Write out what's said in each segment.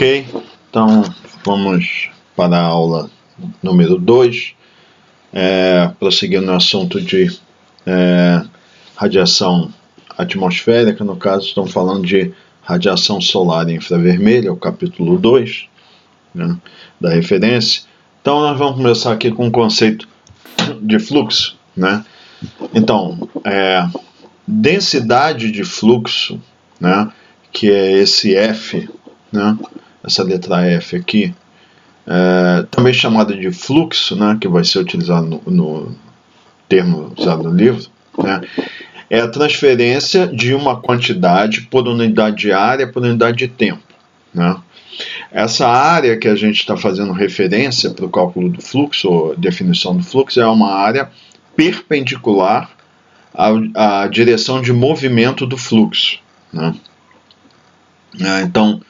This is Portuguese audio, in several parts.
Ok, então vamos para a aula número 2, prosseguindo no assunto de radiação atmosférica. No caso, estamos falando de radiação solar infravermelha, o capítulo 2, né, da referência. Então nós vamos começar aqui com o conceito de fluxo, né? Então, densidade de fluxo, né, que é esse F, né, essa letra F aqui, também chamada de fluxo, né, que vai ser utilizado no termo usado no livro, né, é a transferência de uma quantidade por unidade de área por unidade de tempo, né. Essa área que a gente está fazendo referência para o cálculo do fluxo, ou definição do fluxo, é uma área perpendicular à direção de movimento do fluxo, né. Então,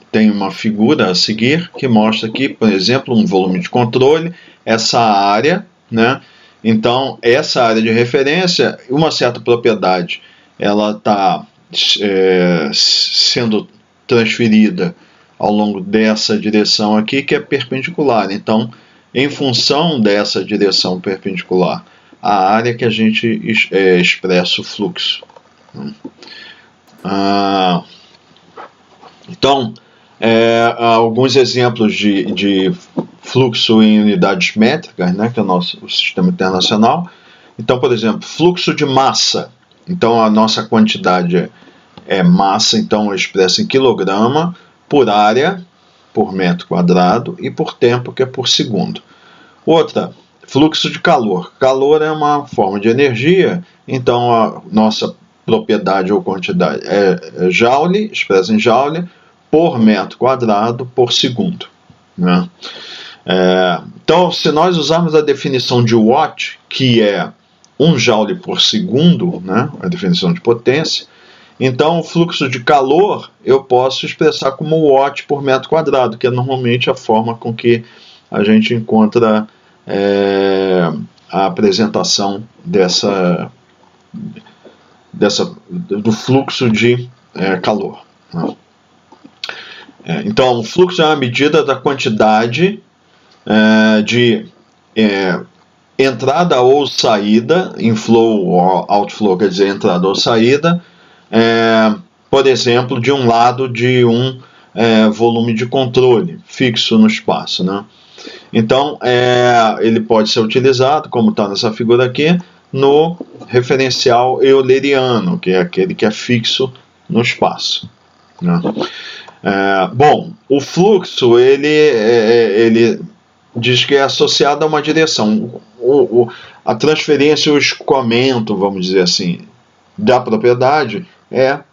tem uma figura a seguir que mostra aqui, por exemplo, um volume de controle, essa área, né? Então, essa área de referência, uma certa propriedade, ela está sendo transferida ao longo dessa direção aqui, que é perpendicular. Então, em função dessa direção perpendicular, a área que a gente expressa o fluxo. Então, alguns exemplos de fluxo em unidades métricas, né, que é o sistema internacional. Então, por exemplo, fluxo de massa. Então, a nossa quantidade é massa, então é expressa em quilograma por área, por metro quadrado, e por tempo, que é por segundo. Outra, fluxo de calor. Calor é uma forma de energia, então a nossa propriedade ou quantidade é joule, expressa em joule, por metro quadrado por segundo, né? Então, se nós usarmos a definição de Watt, que é 1 joule por segundo, né, a definição de potência, então o fluxo de calor eu posso expressar como Watt por metro quadrado, que é normalmente a forma com que a gente encontra a apresentação do fluxo de calor, né? Então, o fluxo é uma medida da quantidade de entrada ou saída, inflow ou outflow, quer dizer, entrada ou saída, por exemplo, de um lado de um volume de controle fixo no espaço, né? Então, ele pode ser utilizado, como está nessa figura aqui, no referencial euleriano, que é aquele que é fixo no espaço, né? Bom, o fluxo ele diz que é associado a uma direção. A transferência, o escoamento, vamos dizer assim, da propriedade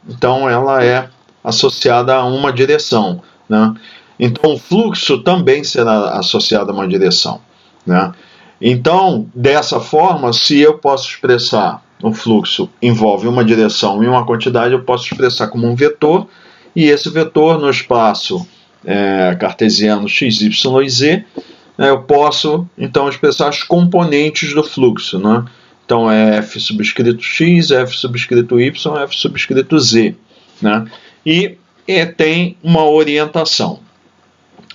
então ela é associada a uma direção, né? Então o fluxo também será associado a uma direção, né? Então, dessa forma, se eu posso expressar o fluxo envolve uma direção e uma quantidade, eu posso expressar como um vetor, e esse vetor no espaço cartesiano x, y e z, eu posso então expressar as componentes do fluxo, né? Então é f subscrito x, f subscrito y, f subscrito z, né? E tem uma orientação.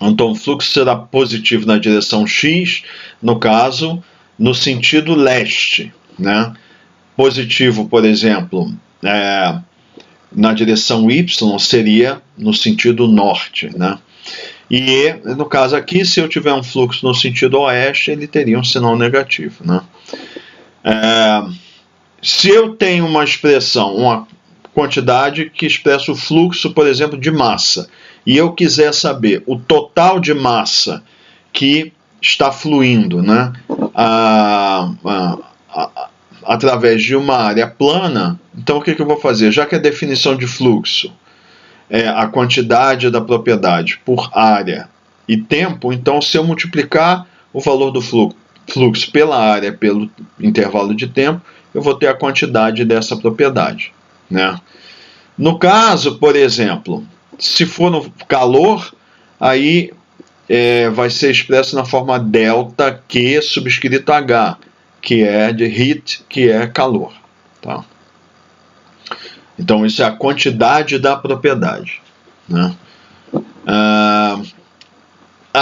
Então o fluxo será positivo na direção x, no caso, no sentido leste, né? Positivo, por exemplo, na direção y seria no sentido norte, né? E no caso aqui, se eu tiver um fluxo no sentido oeste, ele teria um sinal negativo, né? Se eu tenho uma expressão, uma quantidade que expressa o fluxo, por exemplo, de massa, e eu quiser saber o total de massa que está fluindo, né, através de uma área plana, então o que eu vou fazer? Já que a definição de fluxo é a quantidade da propriedade por área e tempo, então se eu multiplicar o valor do fluxo pela área pelo intervalo de tempo, eu vou ter a quantidade dessa propriedade, né? No caso, por exemplo, se for no calor, aí vai ser expresso na forma delta Q subscrito H, que é de heat, que é calor, tá? Então isso é a quantidade da propriedade, né?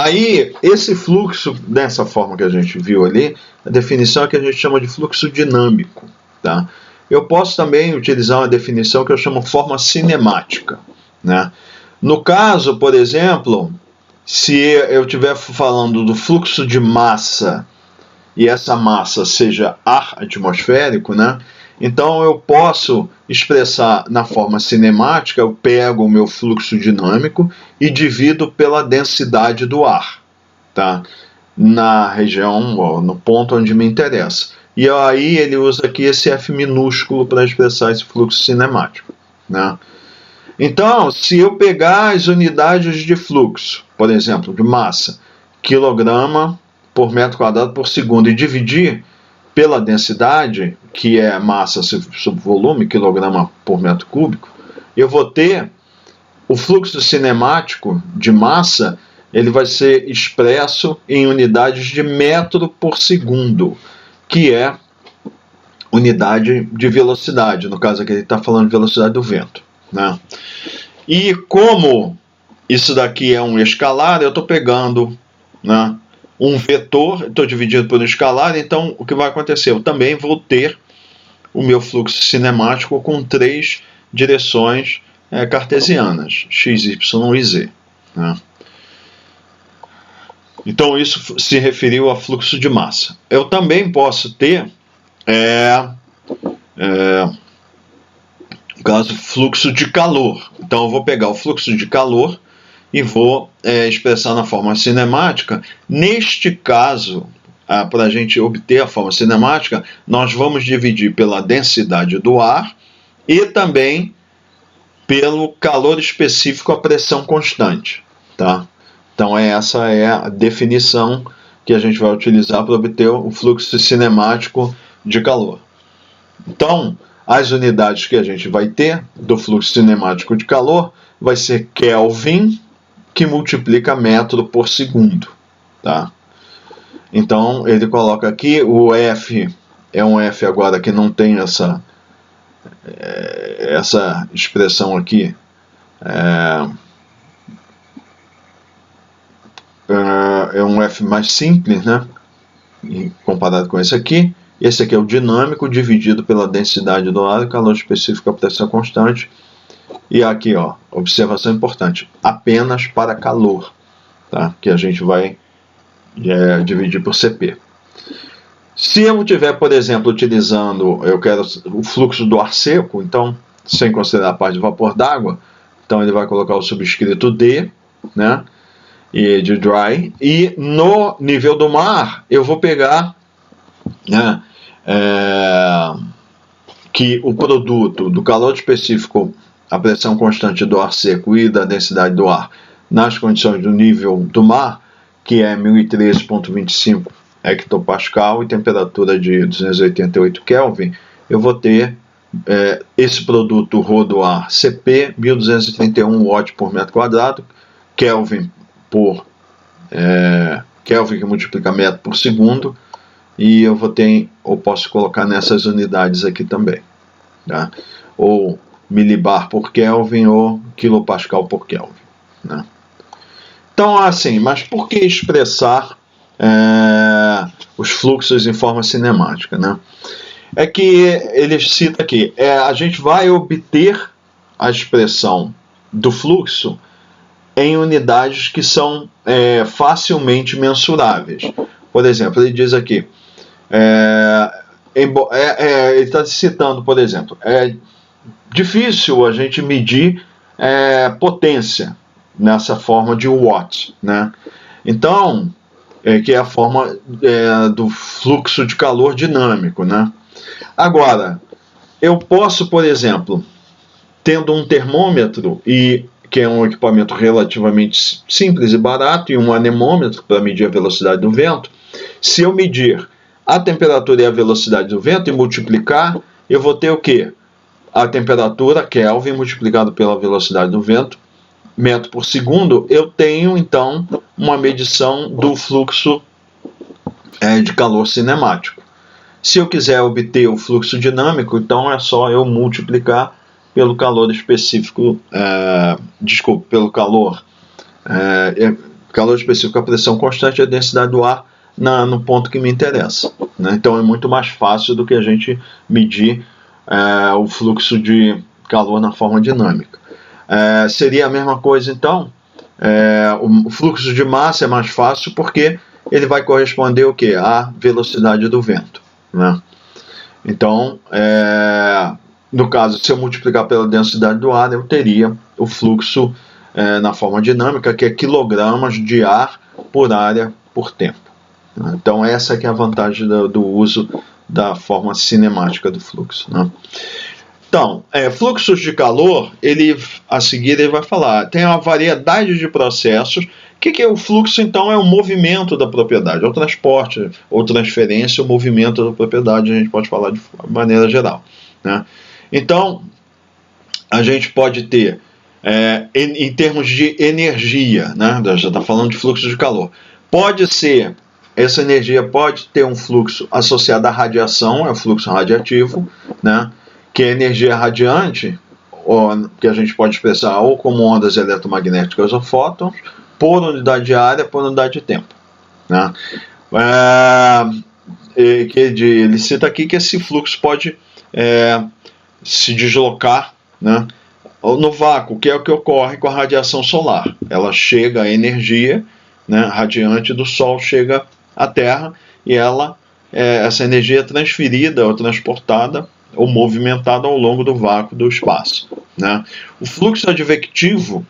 Aí, esse fluxo, dessa forma que a gente viu ali, a definição é que a gente chama de fluxo dinâmico. Tá? Eu posso também utilizar uma definição que eu chamo forma cinemática. Né? No caso, por exemplo, se eu estiver falando do fluxo de massa e essa massa seja ar atmosférico, né? Então eu posso expressar na forma cinemática, eu pego o meu fluxo dinâmico e divido pela densidade do ar, tá? Na região, ó, no ponto onde me interessa. E aí ele usa aqui esse F minúsculo para expressar esse fluxo cinemático, né? Então, se eu pegar as unidades de fluxo, por exemplo, de massa, quilograma por metro quadrado por segundo, e dividir pela densidade, que é massa sobre volume, quilograma por metro cúbico, eu vou ter o fluxo cinemático de massa, ele vai ser expresso em unidades de metro por segundo, que é unidade de velocidade. No caso aqui ele está falando de velocidade do vento, né? E como isso daqui é um escalar, eu estou pegando, né, um vetor, estou dividindo por um escalar, então o que vai acontecer? Eu também vou ter o meu fluxo cinemático com 3 direções cartesianas, x, y e z. Né? Então isso se referiu a fluxo de massa. Eu também posso ter, no caso, fluxo de calor. Então eu vou pegar o fluxo de calor e vou expressar na forma cinemática. Neste caso, para a gente obter a forma cinemática, nós vamos dividir pela densidade do ar e também pelo calor específico à pressão constante. Tá? Então essa é a definição que a gente vai utilizar para obter o fluxo cinemático de calor. Então, as unidades que a gente vai ter do fluxo cinemático de calor vai ser Kelvin, que multiplica metro por segundo, tá? Então ele coloca aqui o F, é um F agora que não tem essa expressão aqui, é um F mais simples, né? Comparado com esse aqui. Esse aqui é o dinâmico dividido pela densidade do ar, calor específico, a pressão constante. E aqui, ó, observação importante, apenas para calor, tá? Que a gente vai dividir por CP. Se eu estiver, por exemplo, utilizando, eu quero o fluxo do ar seco, então, sem considerar a parte de vapor d'água, então ele vai colocar o subscrito D, né? E de dry. E no nível do mar, eu vou pegar, né, que o produto do calor específico, a pressão constante do ar seco e da densidade do ar nas condições do nível do mar, que é 1013,25 hectopascal e temperatura de 288 Kelvin, eu vou ter esse produto Rho do ar CP, 1231 watt por metro quadrado, Kelvin por Kelvin que multiplica metro por segundo, e eu vou ter, ou posso colocar nessas unidades aqui também, tá? Ou milibar por Kelvin ou quilopascal por Kelvin, né? Então, assim, mas por que expressar os fluxos em forma cinemática, né? É que ele cita aqui, a gente vai obter a expressão do fluxo em unidades que são facilmente mensuráveis. Por exemplo, ele diz aqui, ele está citando, por exemplo, é difícil a gente medir potência nessa forma de watt, né? Então, que é a forma do fluxo de calor dinâmico, né? Agora, eu posso, por exemplo, tendo um termômetro, que é um equipamento relativamente simples e barato, e um anemômetro para medir a velocidade do vento, se eu medir a temperatura e a velocidade do vento e multiplicar, eu vou ter o quê? A temperatura, Kelvin, multiplicado pela velocidade do vento, metro por segundo, eu tenho, então, uma medição do fluxo de calor cinemático. Se eu quiser obter o fluxo dinâmico, então é só eu multiplicar pelo calor específico, pelo calor calor específico, a pressão constante e a densidade do ar no ponto que me interessa, né? Então é muito mais fácil do que a gente medir o fluxo de calor na forma dinâmica. Seria a mesma coisa então, o fluxo de massa é mais fácil porque ele vai corresponder o quê? À velocidade do vento, né? Então, no caso, se eu multiplicar pela densidade do ar, eu teria o fluxo na forma dinâmica, que é quilogramas de ar por área por tempo. Então, essa que é a vantagem do uso da forma cinemática do fluxo, né? Então, fluxos de calor, a seguir ele vai falar, tem uma variedade de processos. O que é o fluxo, então? É o movimento da propriedade, é o transporte ou transferência, o movimento da propriedade, a gente pode falar de maneira geral, né? Então, a gente pode ter, em termos de energia, né? Já está falando de fluxo de calor, essa energia pode ter um fluxo associado à radiação, é o fluxo radiativo, né? Que é energia radiante, que a gente pode expressar ou como ondas eletromagnéticas ou fótons, por unidade de área, por unidade de tempo, né? Ele cita aqui que esse fluxo pode se deslocar, né, no vácuo, que é o que ocorre com a radiação solar. Ela chega, a energia, né, radiante do Sol chega à Terra e essa energia é transferida ou transportada ou movimentada ao longo do vácuo do espaço, né? O fluxo advectivo,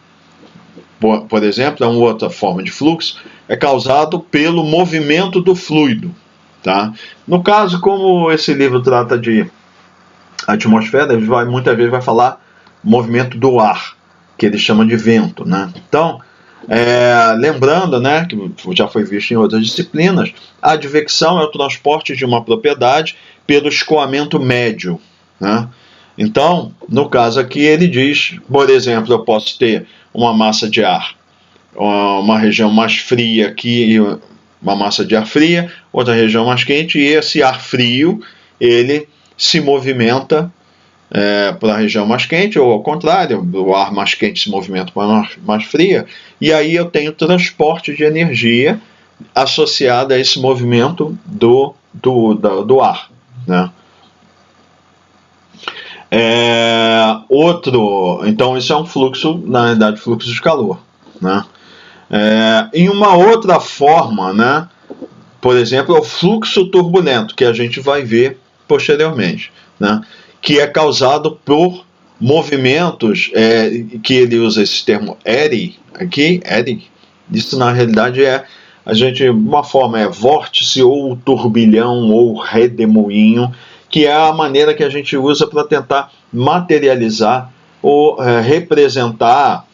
por exemplo, é uma outra forma de fluxo, é causado pelo movimento do fluido, tá? No caso, como esse livro trata de atmosfera, ele muitas vezes vai falar movimento do ar, que ele chama de vento, né? Então, lembrando, né, que já foi visto em outras disciplinas, a advecção é o transporte de uma propriedade pelo escoamento médio, né? Então, no caso aqui, ele diz, por exemplo, eu posso ter uma massa de ar, uma região mais fria aqui, uma massa de ar fria, outra região mais quente, e esse ar frio, ele se movimenta para a região mais quente, ou ao contrário, o ar mais quente se movimenta para a mais fria, e aí eu tenho transporte de energia associado a esse movimento do ar, né? Então isso é um fluxo, na verdade, fluxo de calor, né? Em uma outra forma, né, por exemplo, é o fluxo turbulento, que a gente vai ver posteriormente, né, que é causado por movimentos, que ele usa esse termo eddy, aqui, eddy. Isso na realidade uma forma é vórtice ou turbilhão ou redemoinho, que é a maneira que a gente usa para tentar materializar ou representar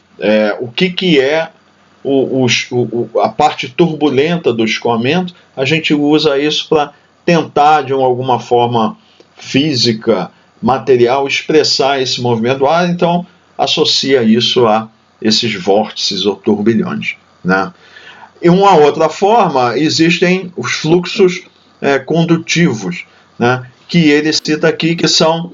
o que é a parte turbulenta do escoamento. A gente usa isso para tentar, de alguma forma física, material, expressar esse movimento do ar, então associa isso a esses vórtices ou turbilhões, né? E uma outra forma, existem os fluxos condutivos, né, que ele cita aqui, que são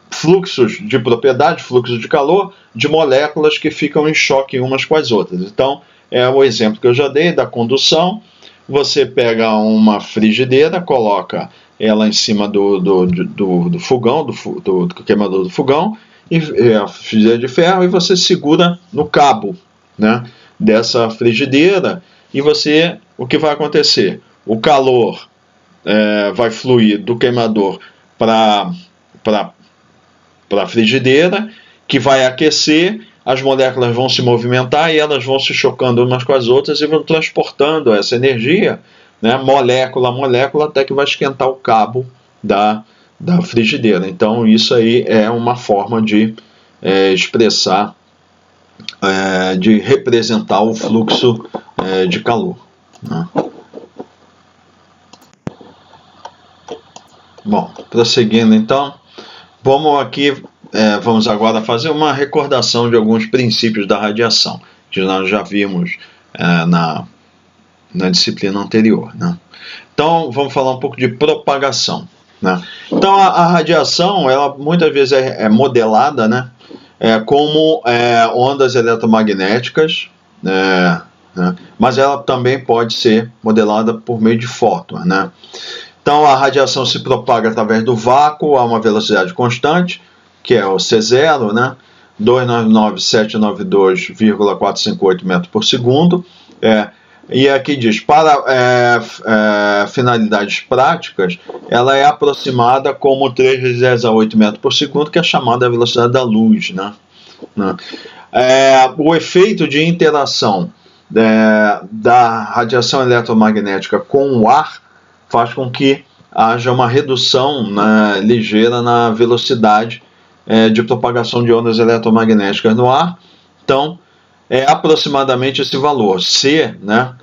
fluxos de propriedade, fluxos de calor, de moléculas que ficam em choque umas com as outras. Então, é o exemplo que eu já dei da condução. Você pega uma frigideira, coloca ela em cima do fogão, do queimador do fogão, e a frigideira de ferro, e você segura no cabo, né, dessa frigideira, e o que vai acontecer? O calor vai fluir do queimador para a frigideira, que vai aquecer, as moléculas vão se movimentar e elas vão se chocando umas com as outras e vão transportando essa energia, né, molécula a molécula, até que vai esquentar o cabo da frigideira. Então isso aí é uma forma de expressar, de representar o fluxo de calor, né? Bom, prosseguindo então, vamos agora fazer uma recordação de alguns princípios da radiação, que nós já vimos na disciplina anterior, né? Então, vamos falar um pouco de propagação, né? Então, a radiação, ela muitas vezes é modelada, né, como ondas eletromagnéticas, né? Mas ela também pode ser modelada por meio de fótons, né? Então a radiação se propaga através do vácuo a uma velocidade constante, que é o C0, né? 299.792,458 metros por segundo. E aqui diz, para finalidades práticas, ela é aproximada como 3 vezes 10 a 8 metros por segundo, que é chamada velocidade da luz, né? O efeito de interação da radiação eletromagnética com o ar faz com que haja uma redução ligeira na velocidade de propagação de ondas eletromagnéticas no ar. Então, é aproximadamente esse valor, C, né,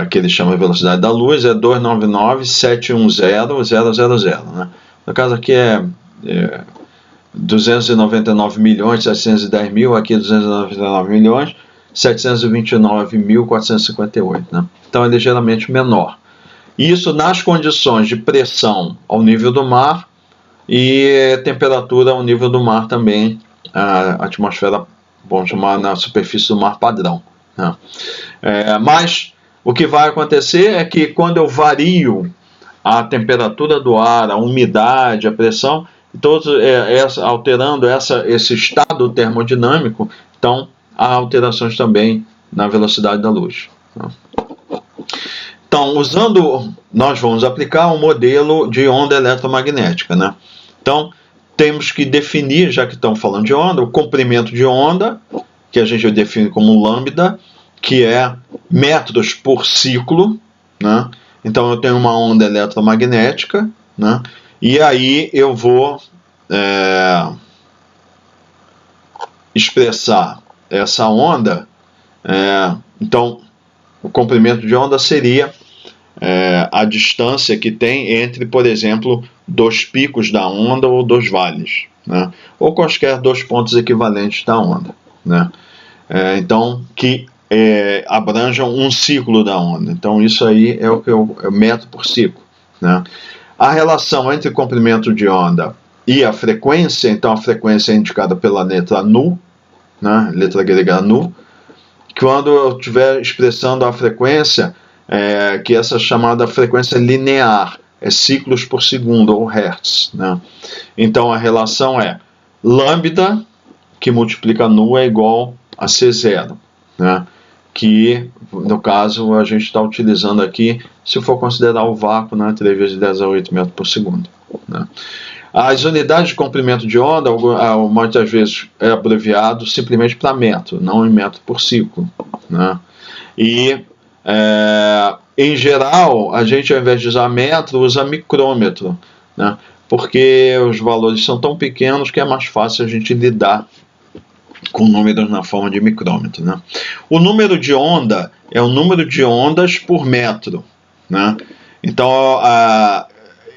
que ele chama de velocidade da luz, é 299.710.000, né? No caso aqui é 299.710.000, aqui 299.729.458, né? Então é ligeiramente menor. Isso nas condições de pressão ao nível do mar e temperatura ao nível do mar também, a atmosfera, vamos chamar, na superfície do mar padrão, né? Mas o que vai acontecer é que quando eu vario a temperatura do ar, a umidade, a pressão, alterando esse estado termodinâmico, então há alterações também na velocidade da luz, né? Então, nós vamos aplicar um modelo de onda eletromagnética, né? Então, temos que definir, já que estamos falando de onda, o comprimento de onda, que a gente define como lambda, que é metros por ciclo, né? Então, eu tenho uma onda eletromagnética, né? E aí eu vou expressar essa onda. Então, o comprimento de onda seria a distância que tem entre, por exemplo, dois picos da onda ou dois vales, né? Ou quaisquer dois pontos equivalentes da onda, né? Então, que abranjam um ciclo da onda. Então, isso aí é o metro por ciclo, né? A relação entre comprimento de onda e a frequência, então a frequência é indicada pela letra nu, né? Letra grega nu. Quando eu estiver expressando a frequência, que essa chamada frequência linear, é ciclos por segundo, ou hertz, né? Então a relação é lambda, que multiplica nu, é igual a C0, né? Que no caso a gente está utilizando aqui, se for considerar o vácuo, né, 3 vezes 10 a 8 metros por segundo, né? As unidades de comprimento de onda, muitas vezes é abreviado simplesmente para metro, não em metro por ciclo, né? E, em geral, a gente, ao invés de usar metro, usa micrômetro, né? Porque os valores são tão pequenos que é mais fácil a gente lidar com números na forma de micrômetro, né? O número de onda é o número de ondas por metro, né? Então,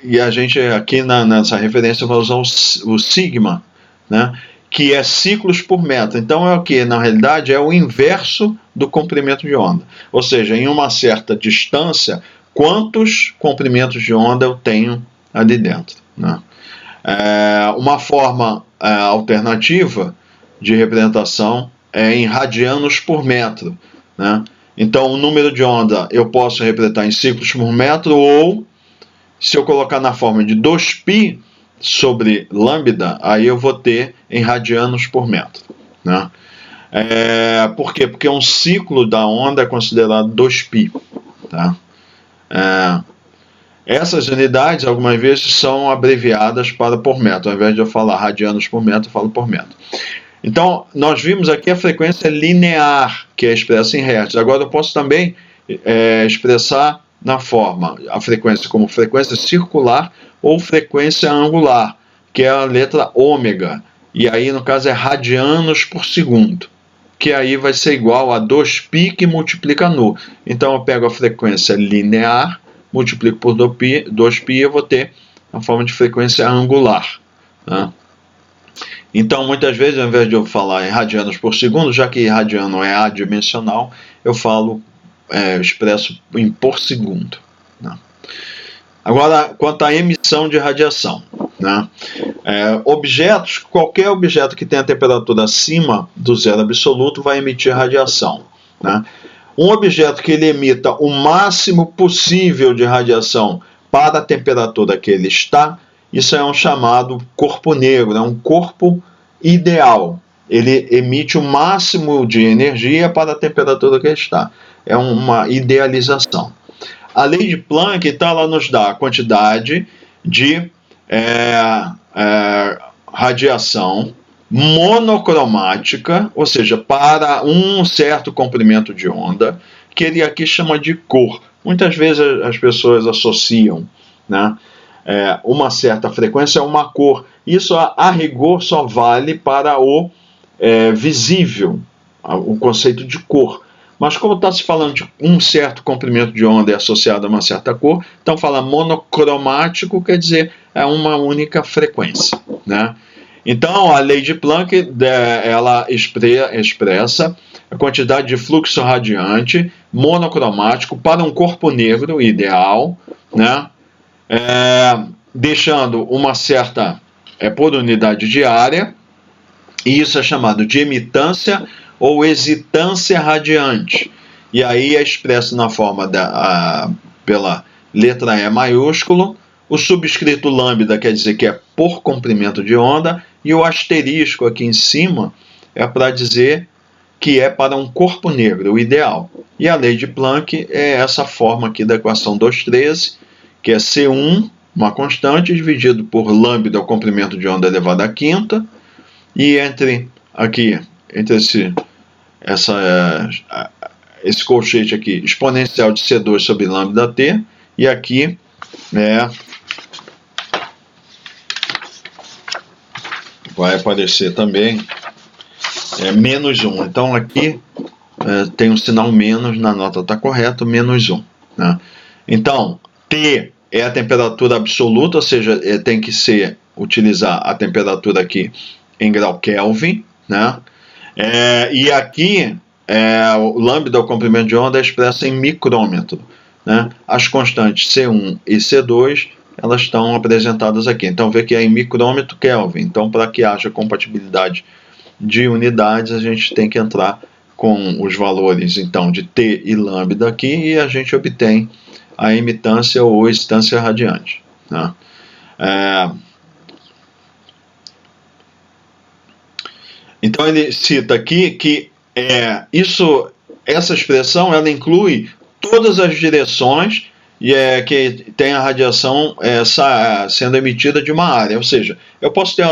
e a gente aqui nessa referência vai usar o sigma, né? Que é ciclos por metro. Então é o que? Na realidade é o inverso do comprimento de onda. Ou seja, em uma certa distância, quantos comprimentos de onda eu tenho ali dentro, né? Uma forma alternativa de representação é em radianos por metro, né? Então o número de onda eu posso representar em ciclos por metro, ou se eu colocar na forma de 2π sobre lambda, aí eu vou ter em radianos por metro, né? Por quê? Porque um ciclo da onda é considerado 2π, tá? Essas unidades, algumas vezes, são abreviadas para por metro. Ao invés de eu falar radianos por metro, eu falo por metro. Então, nós vimos aqui a frequência linear, que é expressa em hertz. Agora, eu posso também expressar na forma a frequência como frequência circular ou frequência angular, que é a letra ômega. E aí, no caso, é radianos por segundo, que aí vai ser igual a 2π que multiplica nu. Então, eu pego a frequência linear, multiplico por 2π e eu vou ter a forma de frequência angular, né? Então, muitas vezes, ao invés de eu falar em radianos por segundo, já que radiano é adimensional, eu falo, expresso em por segundo, né? Agora, quanto à emissão de radiação, né? Qualquer objeto que tenha temperatura acima do zero absoluto vai emitir radiação, né? Um objeto que ele emita o máximo possível de radiação para a temperatura que ele está, isso é um chamado corpo negro, é um corpo ideal. Ele emite o máximo de energia para a temperatura que ele está. É uma idealização. A lei de Planck, então, ela nos dá a quantidade de radiação monocromática, ou seja, para um certo comprimento de onda, que ele aqui chama de cor. Muitas vezes as pessoas associam, né, uma certa frequência a uma cor. Isso, a rigor, só vale para o visível, o conceito de cor. Mas como está se falando de um certo comprimento de onda e associado a uma certa cor, então fala monocromático, quer dizer, é uma única frequência, né? Então, a lei de Planck, ela expressa a quantidade de fluxo radiante monocromático para um corpo negro ideal, né? Deixando uma certa por unidade de área, e isso é chamado de emitância ou excitância radiante. E aí é expresso na forma pela letra E maiúsculo. O subscrito lambda quer dizer que é por comprimento de onda, e o asterisco aqui em cima é para dizer que é para um corpo negro, o ideal. E a lei de Planck é essa forma aqui da equação 2.13, que é C1, uma constante, dividido por lambda, o comprimento de onda elevado à quinta, e entre esse colchete aqui, exponencial de C2 sobre lambda t, e aqui vai aparecer também menos 1. Então aqui tem um sinal menos, na nota está correto, menos 1. Né? Então, T é a temperatura absoluta, ou seja, tem que utilizar a temperatura aqui em grau Kelvin, né? E aqui o lambda, o comprimento de onda, é expresso em micrômetro, né? As constantes C1 e C2, elas estão apresentadas aqui. Então, vê que é em micrômetro Kelvin. Então, para que haja compatibilidade de unidades, a gente tem que entrar com os valores, então, de T e lambda aqui, e a gente obtém a emitância ou excitância radiante, né? Então ele cita aqui que essa expressão ela inclui todas as direções que tem a radiação sendo emitida de uma área. Ou seja, eu posso ter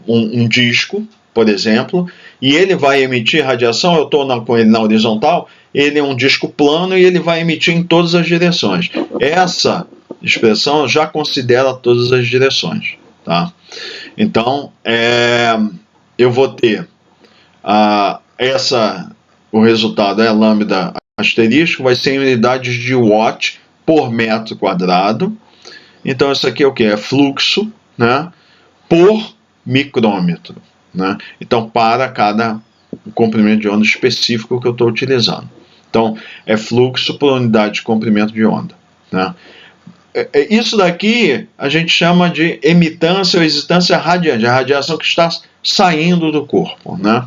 um disco, por exemplo, e ele vai emitir radiação, eu estou com ele na horizontal, ele é um disco plano e ele vai emitir em todas as direções. Essa expressão já considera todas as direções, tá? Então, eu vou ter o resultado é lambda asterisco, vai ser em unidades de watt por metro quadrado. Então, isso aqui é o que? É fluxo, né, por micrômetro, né? Então, para cada comprimento de onda específico que eu estou utilizando. Então, é fluxo por unidade de comprimento de onda, né? Isso daqui a gente chama de emitância ou excitância radiante, a radiação que está saindo do corpo, né?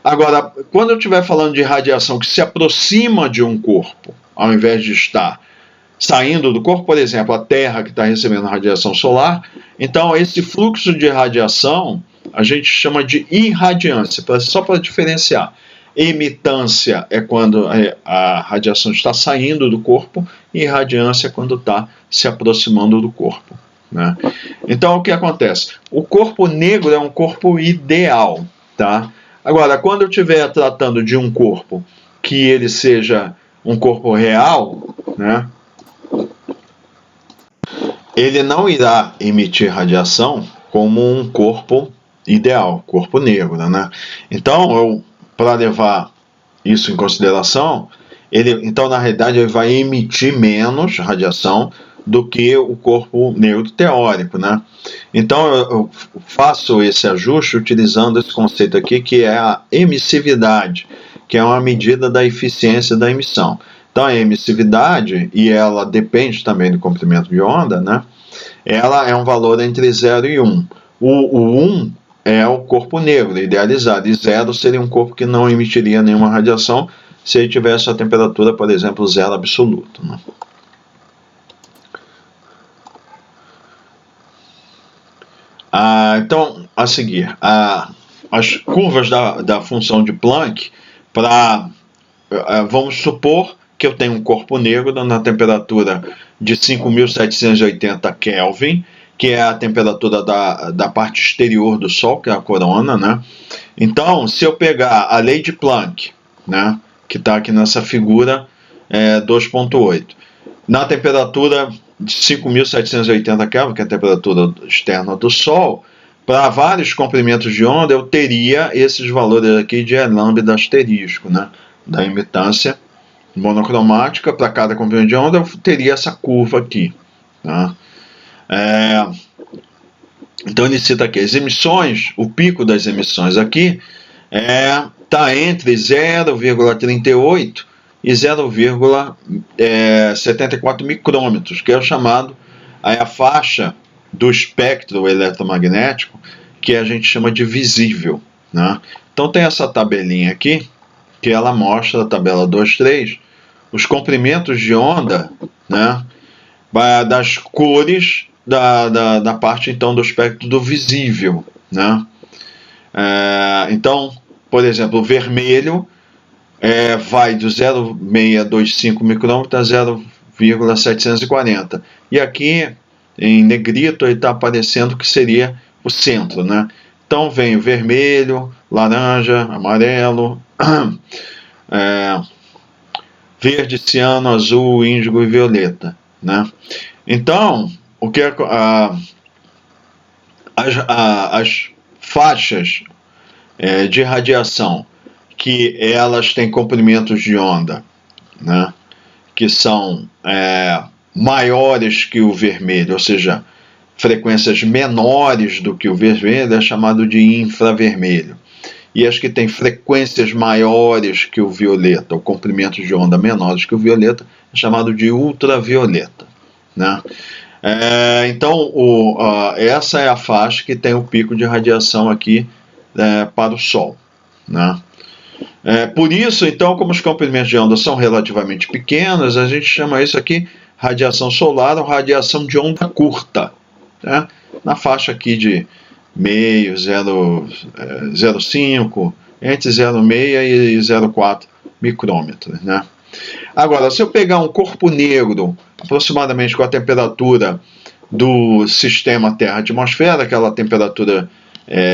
Agora, quando eu estiver falando de radiação que se aproxima de um corpo, ao invés de estar saindo do corpo, por exemplo, a Terra que está recebendo radiação solar, então esse fluxo de radiação a gente chama de irradiância, só para diferenciar. Emitância é quando a radiação está saindo do corpo, e irradiância é quando está se aproximando do corpo, né? Então, o que acontece? O corpo negro é um corpo ideal, tá? Agora, quando eu estiver tratando de um corpo que ele seja um corpo real, né, ele não irá emitir radiação como um corpo ideal, corpo negro, né? Então, para levar isso em consideração, então, na realidade, ele vai emitir menos radiação do que o corpo negro teórico, né? Então, eu faço esse ajuste utilizando esse conceito aqui, que é a emissividade, que é uma medida da eficiência da emissão. Então, a emissividade, e ela depende também do comprimento de onda, né? Ela é um valor entre 0 e 1. O 1 é o corpo negro, idealizado, e 0 seria um corpo que não emitiria nenhuma radiação, se ele tivesse a temperatura, por exemplo, zero absoluto, né? Então, a seguir, as curvas da função de Planck, vamos supor que eu tenho um corpo negro na temperatura de 5.780 Kelvin, que é a temperatura da parte exterior do Sol, que é a corona, né? Então, se eu pegar a lei de Planck, né, que está aqui nessa figura 2.8, na temperatura de 5.780 Kelvin, que é a temperatura externa do Sol, para vários comprimentos de onda, eu teria esses valores aqui de lambda asterisco, né, da imitância monocromática. Para cada comprimento de onda, eu teria essa curva aqui. Tá? Então ele cita aqui as emissões, o pico das emissões aqui está entre 0,38 e 0,74 micrômetros, que é o chamado a faixa do espectro eletromagnético, que a gente chama de visível, né? Então tem essa tabelinha aqui, que ela mostra, a tabela 2.3, os comprimentos de onda, né, das cores da parte então do espectro do visível, né? Então, por exemplo, o vermelho vai do 0,625 micrômetro a 0,740. E aqui, em negrito, ele está aparecendo que seria o centro, né? Então vem o vermelho, laranja, amarelo, verde, ciano, azul, índigo e violeta, né? Então, o que as faixas de radiação que elas têm comprimentos de onda, né, que são maiores que o vermelho, ou seja, frequências menores do que o vermelho, é chamado de infravermelho. E as que têm frequências maiores que o violeta, ou comprimentos de onda menores que o violeta, é chamado de ultravioleta, né? Então, essa é a faixa que tem o pico de radiação aqui para o Sol, né? Por isso, então, como os comprimentos de onda são relativamente pequenos, a gente chama isso aqui radiação solar ou radiação de onda curta, né? Na faixa aqui de meio, 0,5, entre 0,6 e 0,4 micrômetros, né? Agora, se eu pegar um corpo negro, aproximadamente com a temperatura do sistema Terra-atmosfera, aquela temperatura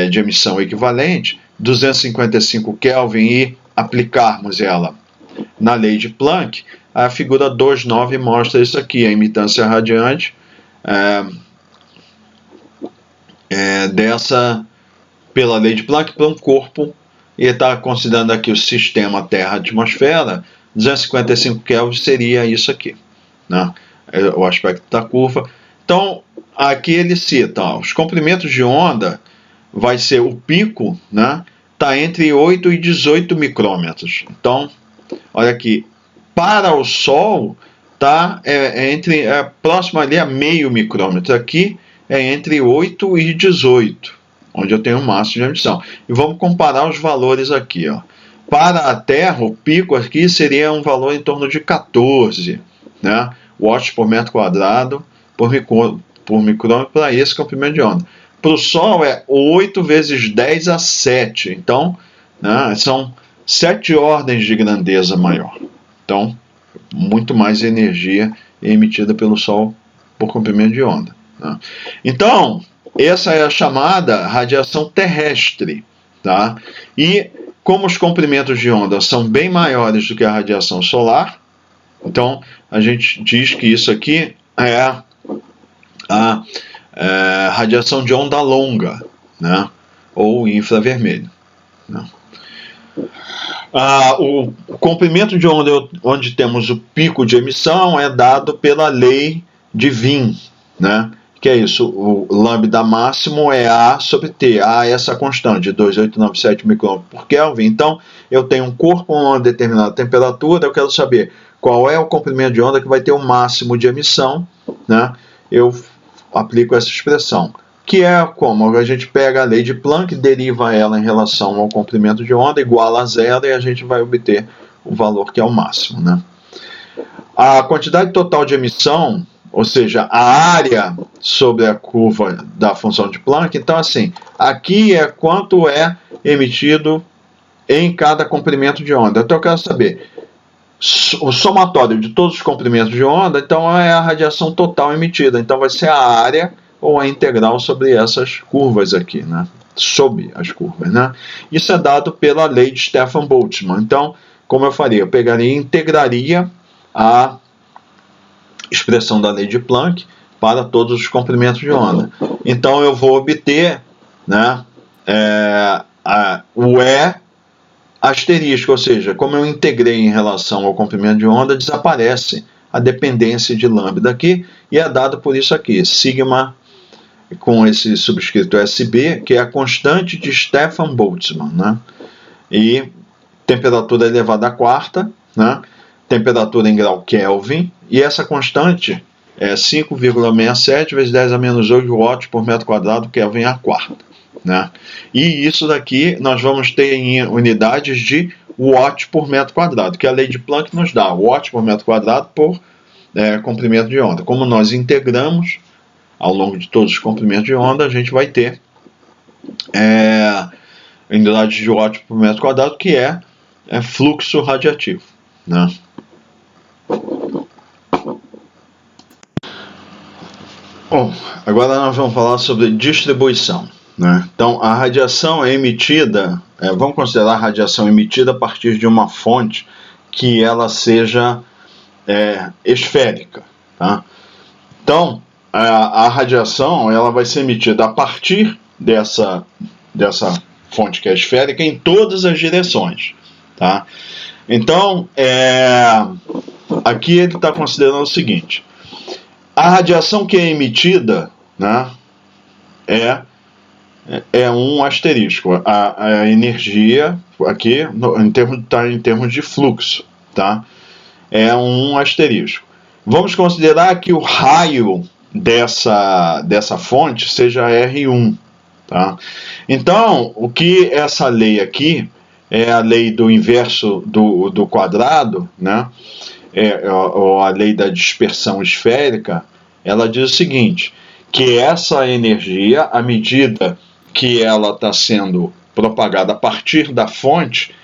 de emissão equivalente, 255 Kelvin, e aplicarmos ela na lei de Planck, a figura 2.9 mostra isso aqui, a imitância radiante pela lei de Planck para um corpo, e está considerando aqui o sistema Terra-atmosfera, 255 Kelvin seria isso aqui, né? O aspecto da curva. Então, aqui ele cita, os comprimentos de onda, vai ser o pico, né? Está entre 8 e 18 micrômetros. Então, olha aqui, para o Sol, está próximo ali a meio micrômetro. Aqui é entre 8 e 18, onde eu tenho o máximo de emissão. E vamos comparar os valores aqui, ó. Para a Terra, o pico aqui seria um valor em torno de 14, né, watts por metro quadrado por micrômetro para esse comprimento de onda. Para o Sol é 8 vezes 10 a 7, então, né, são 7 ordens de grandeza maior. Então, muito mais energia é emitida pelo Sol por comprimento de onda, né? Então, essa é a chamada radiação terrestre, tá? E como os comprimentos de onda são bem maiores do que a radiação solar, então a gente diz que isso aqui é a radiação de onda longa, né? Ou infravermelho, né? O comprimento de onda onde temos o pico de emissão é dado pela lei de Wien, né? Que é isso, o lambda máximo é A sobre T, A é essa constante, 2.897 micrômetros por Kelvin. Então, eu tenho um corpo a uma determinada temperatura, eu quero saber qual é o comprimento de onda que vai ter o máximo de emissão, né? Eu aplico essa expressão, que é como a gente pega a lei de Planck, deriva ela em relação ao comprimento de onda, igual a zero, e a gente vai obter o valor que é o máximo, né? A quantidade total de emissão, ou seja, a área sobre a curva da função de Planck, então assim, aqui é quanto é emitido em cada comprimento de onda. Então eu quero saber o somatório de todos os comprimentos de onda, então é a radiação total emitida. Então vai ser a área ou a integral sobre essas curvas aqui, né? Sob as curvas, né? Isso é dado pela lei de Stefan Boltzmann. Então, como eu faria? Eu pegaria e integraria a expressão da lei de Planck para todos os comprimentos de onda. Então eu vou obter, né, o E asterisco, ou seja, como eu integrei em relação ao comprimento de onda, desaparece a dependência de lambda aqui, e é dado por isso aqui, sigma com esse subscrito SB, que é a constante de Stefan Boltzmann, né? E temperatura elevada à quarta, né? Temperatura em grau Kelvin, e essa constante é 5,67 vezes 10 a menos 8 watts por metro quadrado Kelvin à quarta, né? E isso daqui nós vamos ter em unidades de watt por metro quadrado, que a lei de Planck nos dá, watt por metro quadrado por comprimento de onda. Como nós integramos ao longo de todos os comprimentos de onda, a gente vai ter unidades de watt por metro quadrado, que é fluxo radiativo, né? Bom, agora nós vamos falar sobre distribuição, né? Então, a radiação é emitida, vamos considerar a radiação emitida a partir de uma fonte que ela seja esférica, tá? Então, a radiação ela vai ser emitida a partir dessa fonte que é esférica em todas as direções, tá? Então, aqui ele está considerando o seguinte: a radiação que é emitida, né, é um asterisco. A energia aqui, em termos de fluxo, tá? É um asterisco. Vamos considerar que o raio dessa fonte seja R1, tá? Então, o que essa lei aqui é a lei do inverso do quadrado, né? Ou a lei da dispersão esférica, ela diz o seguinte, que essa energia, à medida que ela está sendo propagada a partir da fonte,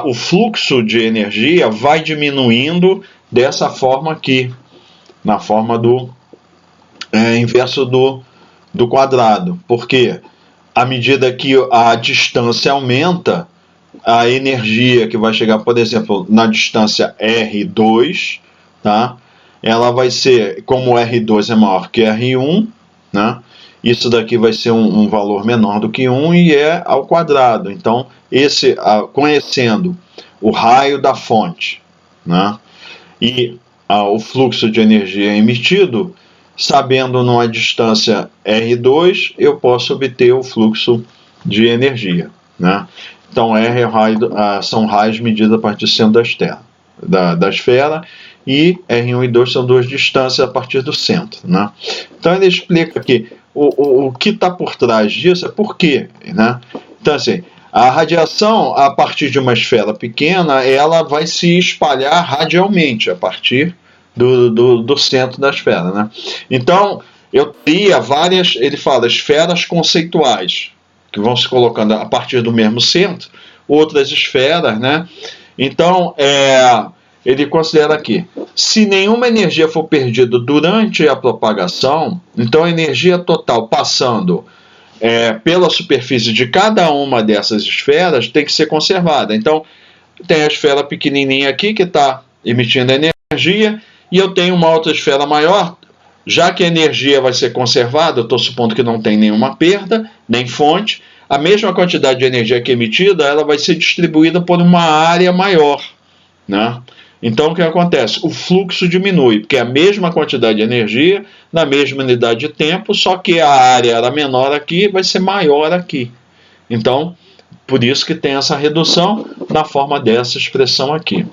o fluxo de energia vai diminuindo dessa forma aqui, na forma do inverso do quadrado. Porque à medida que a distância aumenta, a energia que vai chegar, por exemplo, na distância R2, tá? Ela vai ser, como R2 é maior que R1, né? Isso daqui vai ser um valor menor do que 1 e é ao quadrado. Então, conhecendo o raio da fonte, né? E o fluxo de energia emitido, sabendo numa distância R2, eu posso obter o fluxo de energia, né? Então, R são raios medidos a partir do centro da esfera, e R1 e 2 são duas distâncias a partir do centro, né? Então, ele explica que o que está por trás disso é por quê, né? Então, assim, a radiação, a partir de uma esfera pequena, ela vai se espalhar radialmente a partir do centro da esfera, né? Então, eu teria várias, ele fala, esferas conceituais, que vão se colocando a partir do mesmo centro, outras esferas, né? Então, ele considera aqui, se nenhuma energia for perdida durante a propagação, então a energia total passando pela superfície de cada uma dessas esferas tem que ser conservada. Então, tem a esfera pequenininha aqui que está emitindo energia, e eu tenho uma outra esfera maior. Já que a energia vai ser conservada, eu estou supondo que não tem nenhuma perda, nem fonte, a mesma quantidade de energia que é emitida, ela vai ser distribuída por uma área maior, né? Então, o que acontece? O fluxo diminui, porque é a mesma quantidade de energia, na mesma unidade de tempo, só que a área era menor aqui, vai ser maior aqui. Então, por isso que tem essa redução na forma dessa expressão aqui.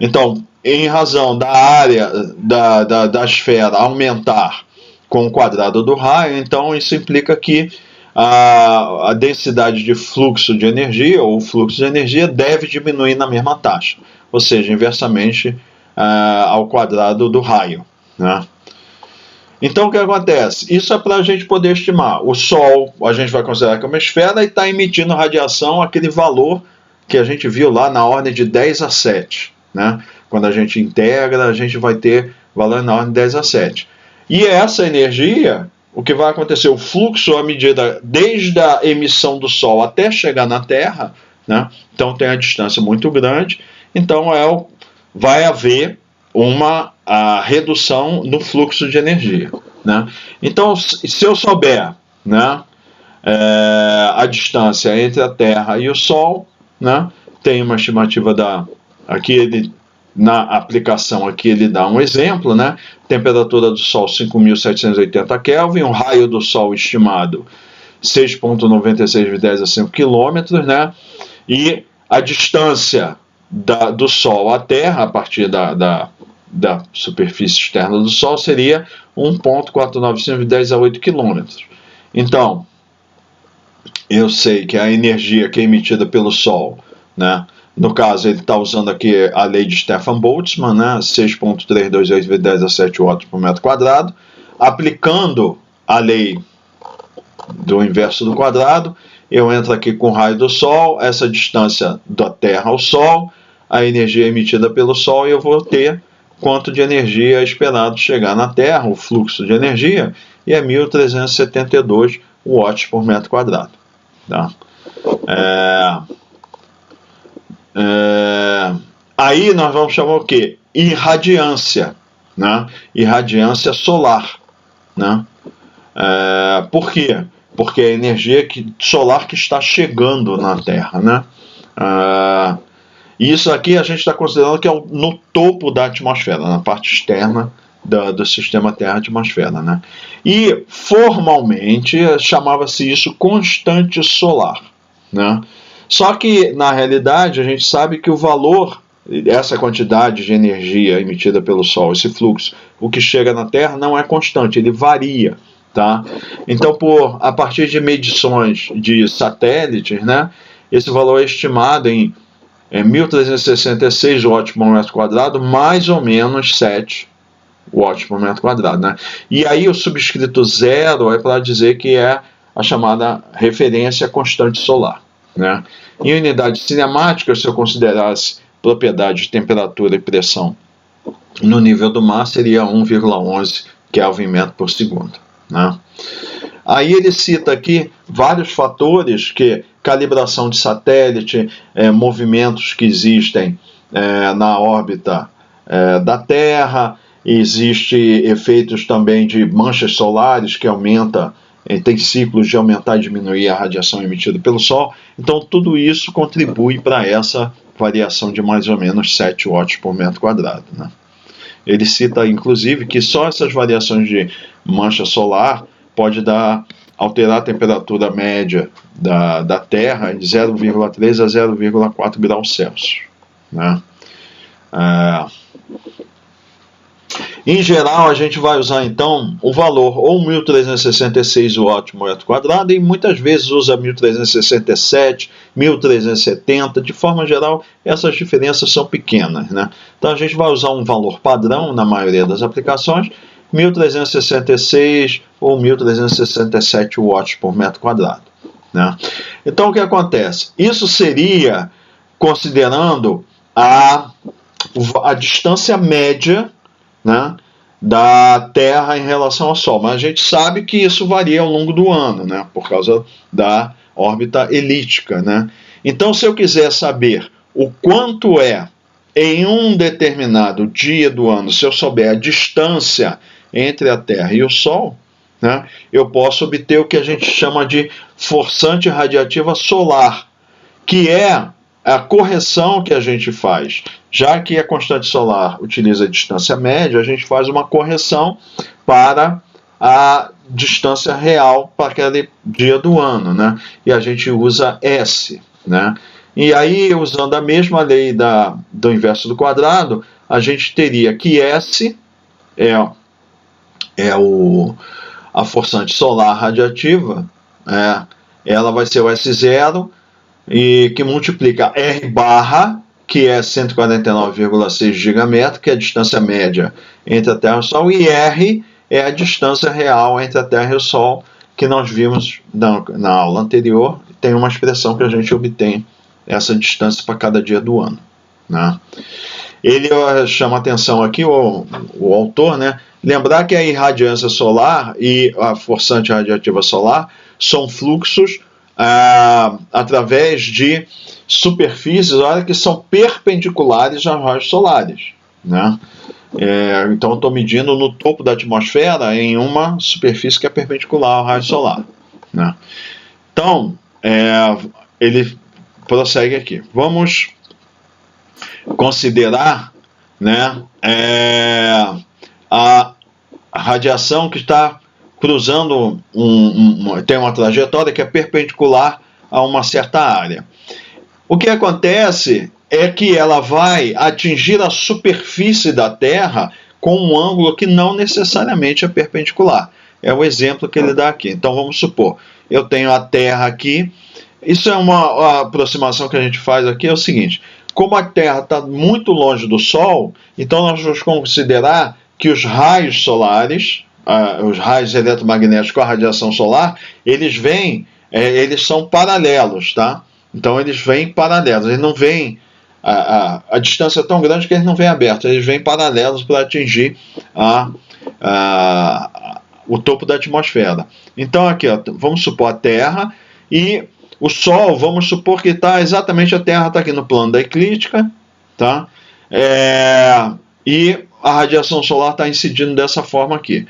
Então, em razão da área da esfera aumentar com o quadrado do raio, então isso implica que a densidade de fluxo de energia, ou fluxo de energia, deve diminuir na mesma taxa, ou seja, inversamente ao quadrado do raio, né? Então, o que acontece? Isso é para a gente poder estimar. O Sol, a gente vai considerar que é uma esfera e está emitindo radiação, aquele valor que a gente viu lá na ordem de 10 a 7. Né? Quando a gente integra, a gente vai ter valor na ordem de 10 a 7. E essa energia, o que vai acontecer? O fluxo, à medida, desde a emissão do Sol até chegar na Terra, né? Então tem a distância muito grande, então vai haver uma redução no fluxo de energia, né? Então, se eu souber, né, a distância entre a Terra e o Sol, né, tem uma estimativa aqui na aplicação aqui ele dá um exemplo, né? Temperatura do Sol 5.780 Kelvin, o raio do Sol estimado 6,96 × 10 a 5 km, né? E a distância do Sol à Terra, a partir da superfície externa do Sol, seria 1,495 × 10 a 8 km. Então, eu sei que a energia que é emitida pelo Sol, né? No caso, ele está usando aqui a lei de Stefan Boltzmann, né? 6,328 × 10 a 7 watts por metro quadrado. Aplicando a lei do inverso do quadrado, eu entro aqui com o raio do Sol, essa distância da Terra ao Sol, a energia emitida pelo Sol, e eu vou ter quanto de energia é esperado chegar na Terra, o fluxo de energia, e é 1.372 watts por metro quadrado. Tá? Aí nós vamos chamar o quê? Irradiância, né? Irradiância solar, né? Por quê? Porque é a energia solar que está chegando na Terra, né? Isso aqui a gente está considerando que é no topo da atmosfera, na parte externa do sistema Terra-atmosfera, né? E formalmente chamava-se isso constante solar, né? Só que na realidade a gente sabe que o valor, essa quantidade de energia emitida pelo Sol, esse fluxo, o que chega na Terra não é constante, ele varia, tá? Então, a partir de medições de satélites, né, esse valor é estimado em 1.366 watts por metro quadrado, mais ou menos 7 watts por metro quadrado, né? E aí o subscrito 0 é para dizer que é a chamada referência constante solar, né? Em unidades cinemáticas, se eu considerasse propriedade de temperatura e pressão no nível do mar, seria 1,11 Kelvin metro por segundo, né? Aí ele cita aqui vários fatores, que calibração de satélite, movimentos que existem na órbita da Terra, existe efeitos também de manchas solares que aumenta, tem ciclos de aumentar e diminuir a radiação emitida pelo Sol. Então tudo isso contribui para essa variação de mais ou menos 7 watts por metro quadrado, né? Ele cita inclusive que só essas variações de mancha solar pode alterar a temperatura média da Terra de 0,3 a 0,4 graus Celsius, né? Em geral, a gente vai usar então o valor ou 1.366 watts por metro quadrado, e muitas vezes usa 1.367, 1.370. De forma geral, essas diferenças são pequenas, né? Então a gente vai usar um valor padrão na maioria das aplicações, 1.366 ou 1.367 watts por metro quadrado, né? Então o que acontece? Isso seria considerando a distância média, né, da Terra em relação ao Sol, mas a gente sabe que isso varia ao longo do ano, né, por causa da órbita elíptica, né? Então, se eu quiser saber o quanto é em um determinado dia do ano, se eu souber a distância entre a Terra e o Sol, né, eu posso obter o que a gente chama de forçante radiativa solar, que é a correção que a gente faz. Já que a constante solar utiliza a distância média, a gente faz uma correção para a distância real para aquele dia do ano, né? E a gente usa S, né? E aí, usando a mesma lei do inverso do quadrado, a gente teria que S é a forçante solar radiativa, ela vai ser o S0, e que multiplica R barra, que é 149,6 gigametros, que é a distância média entre a Terra e o Sol, e R é a distância real entre a Terra e o Sol, que nós vimos na aula anterior. Tem uma expressão que a gente obtém essa distância para cada dia do ano, né? Ele chama atenção aqui, o autor, né? Lembrar que a irradiância solar e a forçante radiativa solar são fluxos através de superfícies, olha, que são perpendiculares aos raios solares, né? Então eu estou medindo no topo da atmosfera em uma superfície que é perpendicular ao raio solar, né? Então ele prossegue aqui. Vamos considerar, né, a radiação que está cruzando tem uma trajetória que é perpendicular a uma certa área. O que acontece é que ela vai atingir a superfície da Terra com um ângulo que não necessariamente é perpendicular. É o exemplo que ele dá aqui. Então vamos supor, eu tenho a Terra aqui. Isso é uma aproximação que a gente faz aqui, é o seguinte: como a Terra está muito longe do Sol, então nós vamos considerar que os raios solares, os raios eletromagnéticos com a radiação solar, eles são paralelos, tá? Então eles vêm paralelos, eles não vêm, a distância é tão grande que eles não vêm abertos, eles vêm paralelos para atingir o topo da atmosfera. Então aqui, ó, vamos supor a Terra e o Sol, vamos supor que exatamente a Terra está aqui no plano da eclíptica, tá? E a radiação solar está incidindo dessa forma aqui.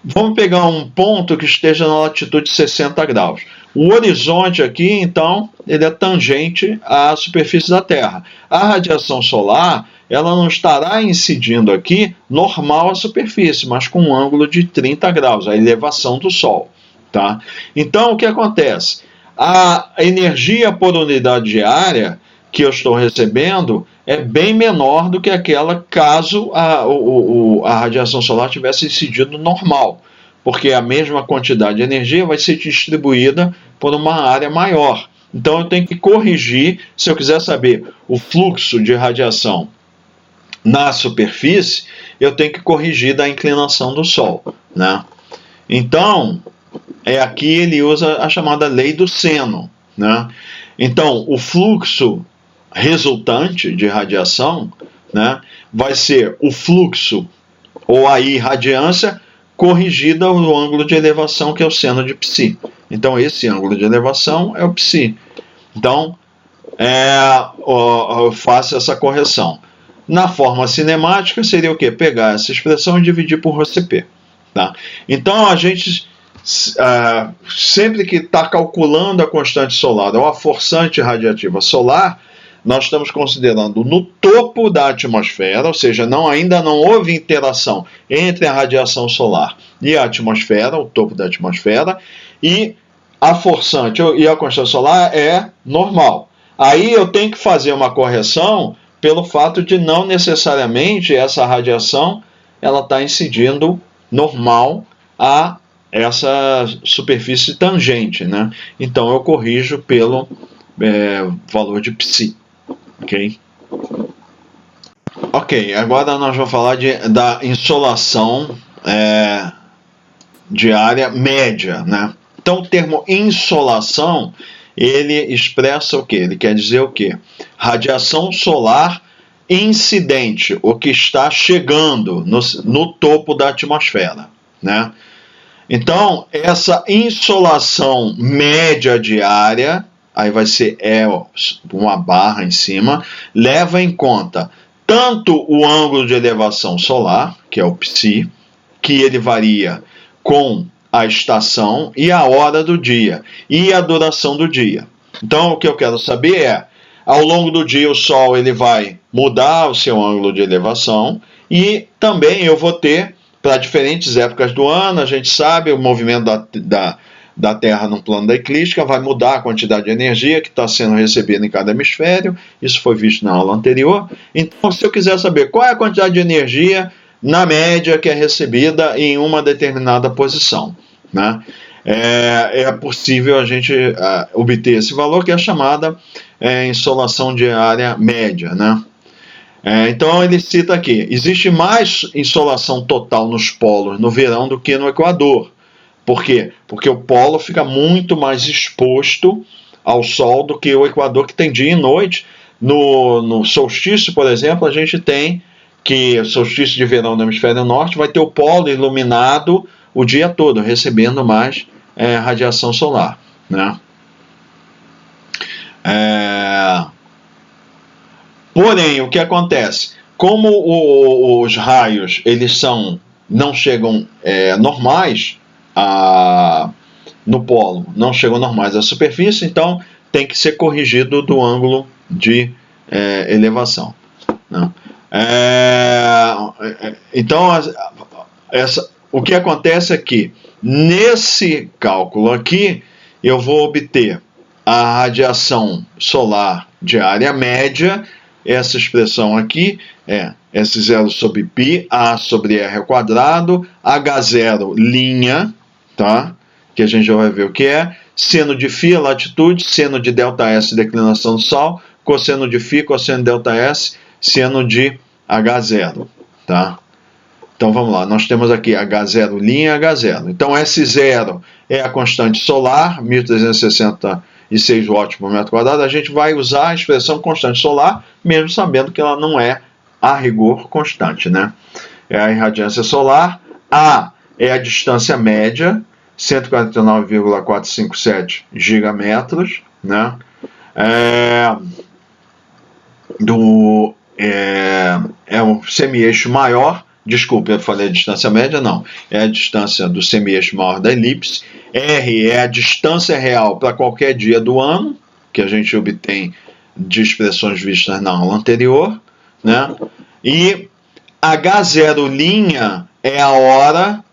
Vamos pegar um ponto que esteja na latitude 60 graus. O horizonte aqui, então, ele é tangente à superfície da Terra. A radiação solar, ela não estará incidindo aqui normal à superfície, mas com um ângulo de 30 graus, a elevação do Sol, tá? Então, o que acontece? A energia por unidade de área que eu estou recebendo é bem menor do que aquela caso a radiação solar tivesse incidido normal, porque a mesma quantidade de energia vai ser distribuída por uma área maior. Então eu tenho que corrigir, se eu quiser saber o fluxo de radiação na superfície, eu tenho que corrigir da inclinação do Sol, né? Então, aqui ele usa a chamada lei do seno, né? Então, o fluxo resultante de radiação, né, vai ser o fluxo ou a irradiância corrigida ao ângulo de elevação, que é o seno de π. Então, esse ângulo de elevação é o π. Então, eu faço essa correção. Na forma cinemática, seria o quê? Pegar essa expressão e dividir por ρCp. Tá? Então, a gente, sempre que está calculando a constante solar ou a forçante radiativa solar, nós estamos considerando no topo da atmosfera, ou seja, ainda não houve interação entre a radiação solar e a atmosfera, o topo da atmosfera, e a forçante e a constante solar é normal. Aí eu tenho que fazer uma correção pelo fato de não necessariamente essa radiação ela está incidindo normal a essa superfície tangente, né? Então eu corrijo pelo valor de π. Ok, agora nós vamos falar da insolação diária média, né? Então o termo insolação, ele expressa o quê? Ele quer dizer o quê? Radiação solar incidente, o que está chegando no topo da atmosfera, né? Então, essa insolação média diária, aí vai ser uma barra em cima, leva em conta tanto o ângulo de elevação solar, que é o π, que ele varia com a estação e a hora do dia, e a duração do dia. Então, o que eu quero saber é, ao longo do dia o Sol ele vai mudar o seu ângulo de elevação, e também eu vou ter, para diferentes épocas do ano, a gente sabe, o movimento da Terra no plano da eclíptica vai mudar a quantidade de energia que está sendo recebida em cada hemisfério. Isso foi visto na aula anterior. Então, se eu quiser saber qual é a quantidade de energia na média que é recebida em uma determinada posição, né? é possível a gente obter esse valor, que é a chamada insolação diária média, né? Então ele cita aqui: existe mais insolação total nos polos no verão do que no Equador. Por quê? Porque o polo fica muito mais exposto ao sol do que o Equador, que tem dia e noite. No solstício, por exemplo, a gente tem que o solstício de verão no hemisfério norte vai ter o polo iluminado o dia todo, recebendo mais radiação solar, né? Porém, o que acontece? Como os raios eles não chegam normais no polo, não chegam normais à superfície, então tem que ser corrigido do ângulo de elevação, né? Então, o que acontece é que nesse cálculo aqui eu vou obter a radiação solar diária média. Essa expressão aqui é S0 sobre π, A sobre R ao quadrado, H0 linha, tá? Que a gente já vai ver o que é. Seno de φ, latitude, seno de ΔS, declinação do Sol, cosseno de φ, cosseno de ΔS, seno de H0, tá? Então vamos lá, nós temos aqui H0 linha, H0. Então S0 é a constante solar, 1366 watts por metro quadrado. A gente vai usar a expressão constante solar, mesmo sabendo que ela não é a rigor constante, né? É a irradiância solar. A é a distância média, 149,457 gigametros, né? É um semi-eixo maior. Desculpe, eu falei a distância média, não. É a distância do semi-eixo maior da elipse. R é a distância real para qualquer dia do ano, que a gente obtém de expressões vistas na aula anterior, né? E H0' é a hora,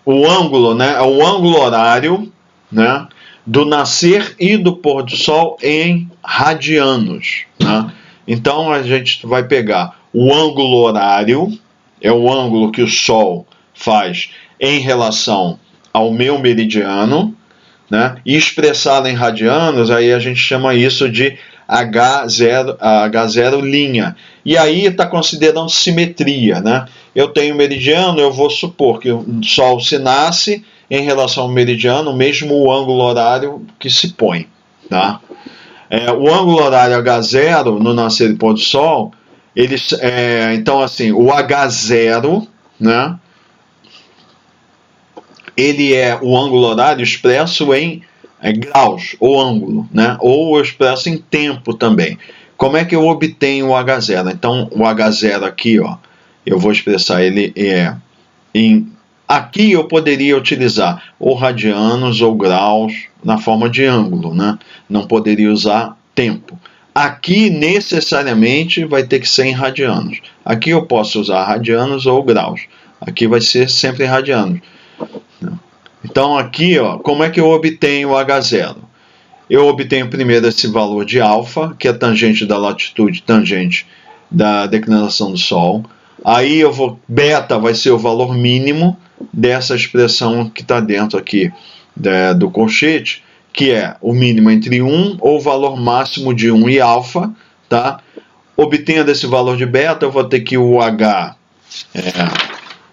o ângulo, né? É o ângulo horário, né? Do nascer e do pôr do sol em radianos, né? Então a gente vai pegar o ângulo horário, é o ângulo que o Sol faz em relação ao meu meridiano, né? E expressado em radianos, aí a gente chama isso de H0'. E aí está considerando simetria, né? Eu tenho meridiano, eu vou supor que o Sol se nasce em relação ao meridiano, mesmo o ângulo horário que se põe, tá? O ângulo horário H0 no nascer e pôr do Sol, então assim, o H0, né? Ele é o ângulo horário expresso em graus, ou ângulo, né? Ou eu expresso em tempo também. Como é que eu obtenho o H0? Então, o H0 aqui, ó, eu vou expressar ele aqui eu poderia utilizar ou radianos ou graus na forma de ângulo, né? Não poderia usar tempo. Aqui, necessariamente, vai ter que ser em radianos. Aqui eu posso usar radianos ou graus. Aqui vai ser sempre em radianos. Então, aqui, ó, como é que eu obtenho o H0? Eu obtenho primeiro esse valor de alfa, que é tangente da latitude, tangente da declinação do Sol. Aí beta vai ser o valor mínimo dessa expressão que está dentro aqui do colchete, que é o mínimo entre 1 ou o valor máximo de 1 e alfa, tá? Obtendo esse valor de beta, eu vou ter que o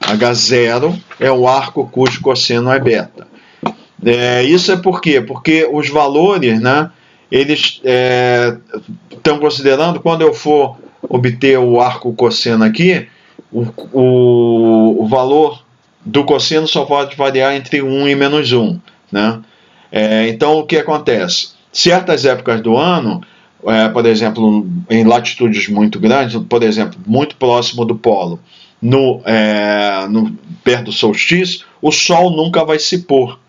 H0 é o arco cujo cosseno é beta. Isso é por quê? Porque os valores, né, eles estão considerando, quando eu for obter o arco cosseno aqui, o valor do cosseno só pode variar entre 1 e menos 1, né? Então, o que acontece? Certas épocas do ano, por exemplo, em latitudes muito grandes, por exemplo, muito próximo do polo, perto do solstício, o Sol nunca vai se pôr,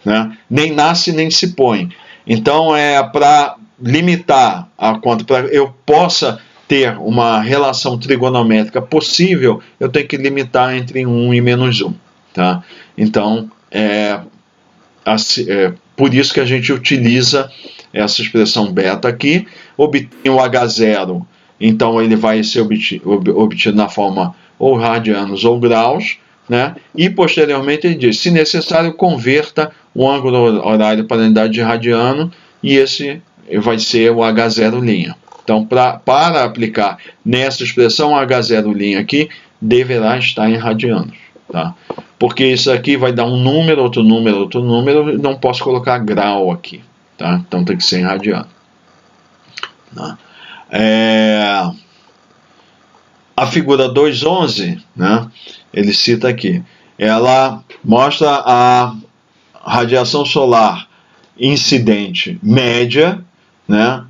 né? Nem nasce nem se põe. Então, para limitar para eu possa ter uma relação trigonométrica possível, eu tenho que limitar entre 1 e menos 1. Tá? Então, por isso que a gente utiliza essa expressão beta aqui. Obtém o H0, então ele vai ser obtido na forma ou radianos ou graus, né? E posteriormente ele diz, se necessário, converta o ângulo horário para a unidade de radiano, e esse vai ser o H0'. Então, para aplicar nessa expressão, H0' aqui deverá estar em radianos, tá? Porque isso aqui vai dar um número, outro número, outro número, não posso colocar grau aqui, tá? Então tem que ser em radiano. Tá? A figura 2.11, né, ele cita aqui, ela mostra a radiação solar incidente média, né,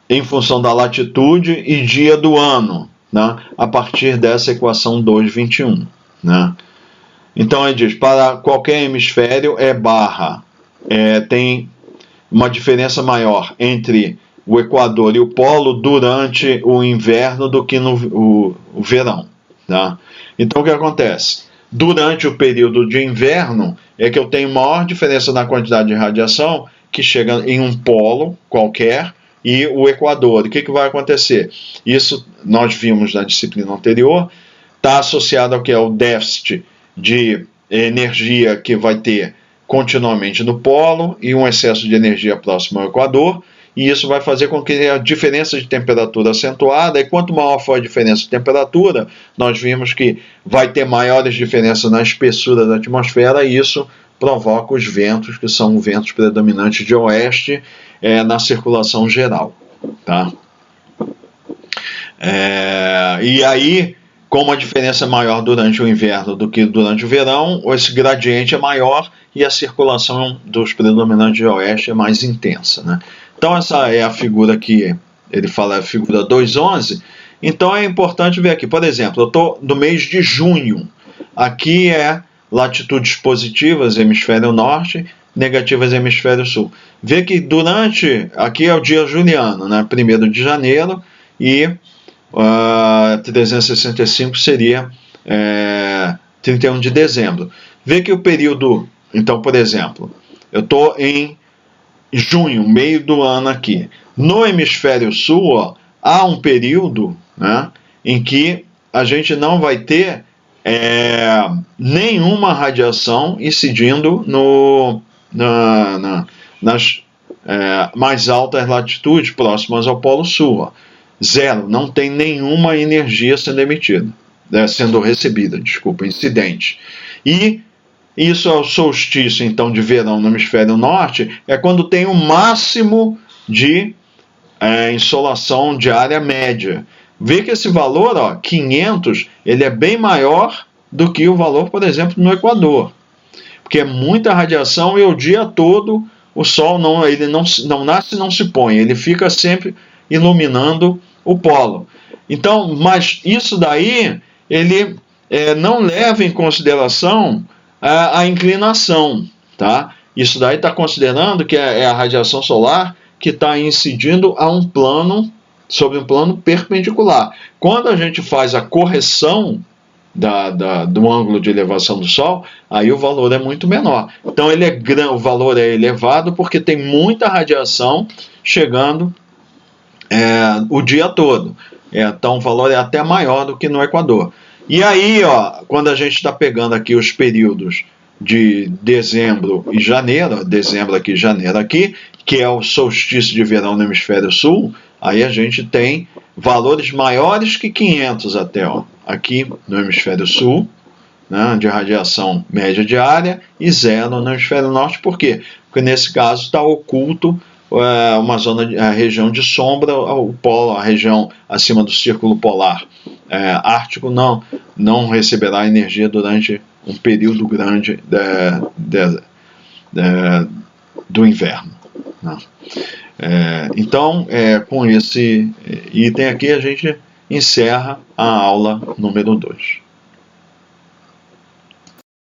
em função da latitude e dia do ano, né, a partir dessa equação 2.21. Né. Então ele diz, para qualquer hemisfério tem uma diferença maior entre o Equador e o Polo durante o inverno do que no verão. Tá? Então o que acontece? Durante o período de inverno é que eu tenho maior diferença na quantidade de radiação que chega em um polo qualquer e o Equador. O que vai acontecer? Isso nós vimos na disciplina anterior, está associado ao que é o déficit de energia que vai ter continuamente no polo e um excesso de energia próximo ao Equador, e isso vai fazer com que a diferença de temperatura acentuada, e quanto maior for a diferença de temperatura, nós vimos que vai ter maiores diferenças na espessura da atmosfera, e isso provoca os ventos, que são ventos predominantes de oeste, na circulação geral. Tá? E aí, como a diferença é maior durante o inverno do que durante o verão, esse gradiente é maior e a circulação dos predominantes de oeste é mais intensa. Né? Então essa é a figura que ele fala, a figura 2.11. Então é importante ver aqui, por exemplo, eu estou no mês de junho. Aqui é latitudes positivas, hemisfério norte, negativas, hemisfério sul. Vê que aqui é o dia juliano, né? 1º de janeiro, e 365 seria 31 de dezembro. Vê que o período, então, por exemplo, eu estou em junho, meio do ano aqui. No hemisfério sul, ó, há um período, né, em que a gente não vai ter nenhuma radiação incidindo nas mais altas latitudes próximas ao Polo Sul. Ó. Zero, não tem nenhuma energia sendo emitida, sendo recebida, incidente. E isso é o solstício, então, de verão no hemisfério norte, é quando tem o máximo de insolação diária média. Vê que esse valor, ó, 500, ele é bem maior do que o valor, por exemplo, no Equador. Porque é muita radiação e o dia todo o Sol ele não nasce e não se põe, ele fica sempre iluminando o polo. Então, mas isso daí, ele não leva em consideração a inclinação, tá? Isso daí está considerando que é a radiação solar que está incidindo sobre um plano perpendicular. Quando a gente faz a correção do ângulo de elevação do Sol, aí o valor é muito menor. Então o valor é elevado porque tem muita radiação chegando o dia todo. Então o valor é até maior do que no Equador. E aí, ó, quando a gente está pegando aqui os períodos de dezembro e janeiro, dezembro aqui, janeiro aqui, que é o solstício de verão no hemisfério sul, aí a gente tem valores maiores que 500 até, ó, aqui no hemisfério sul, né, de radiação média diária, e 0 no hemisfério norte. Por quê? Porque nesse caso está oculto uma zona, a região de sombra, o polo, a região acima do círculo polar ártico não receberá energia durante um período grande do inverno. Né? Então, com esse item aqui, a gente encerra a aula número 2.